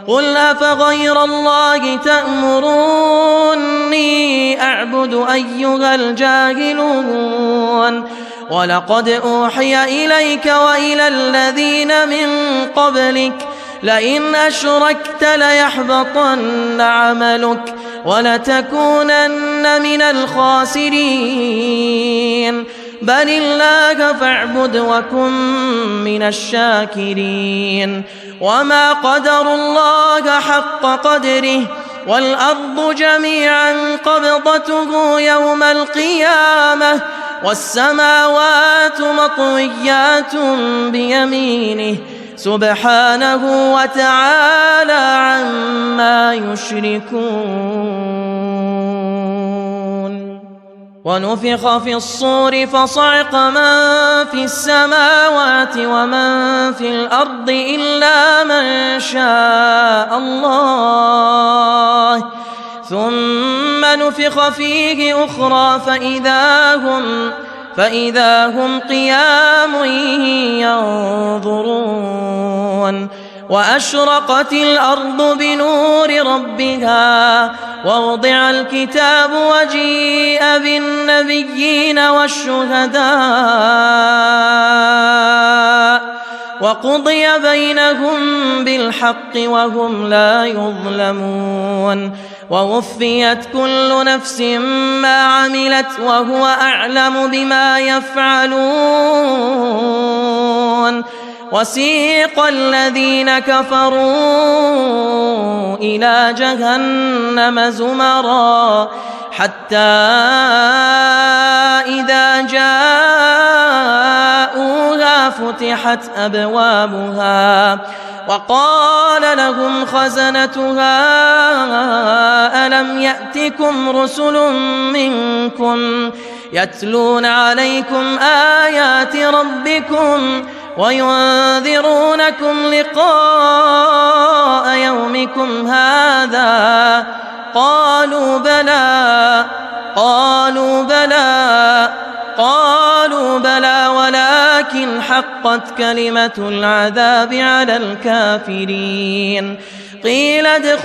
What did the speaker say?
قل أفغير الله تأمروني أعبد أيها الجاهلون ولقد أوحي إليك وإلى الذين من قبلك لئن أشركت ليحبطن عملك ولتكونن من الخاسرين بل الله فاعبد وكن من الشاكرين وما قدروا الله حق قدره والأرض جميعا قبضته يوم القيامة والسماوات مطويات بيمينه سبحانه وتعالى عما يشركون ونفخ في الصور فصعق من في السماوات ومن في الأرض إلا من شاء الله ثم نفخ فيه أخرى فإذا هم قيام ينظرون وأشرقت الأرض بنور ربها ووضع الكتاب وجيء بالنبيين والشهداء وقضي بينهم بالحق وهم لا يظلمون ووفيت كل نفس ما عملت وهو أعلم بما يفعلون وسيق الذين كفروا إلى جهنم زمرا حتى إذا جاءوها فتحت أبوابها وقال لهم خزنتها ألم يأتكم رسل منكم يتلون عليكم آيات ربكم وينذرونكم لقاء يومكم هذا قالوا بلى ولكن حقت كلمة العذاب على الكافرين قيل ادخلوا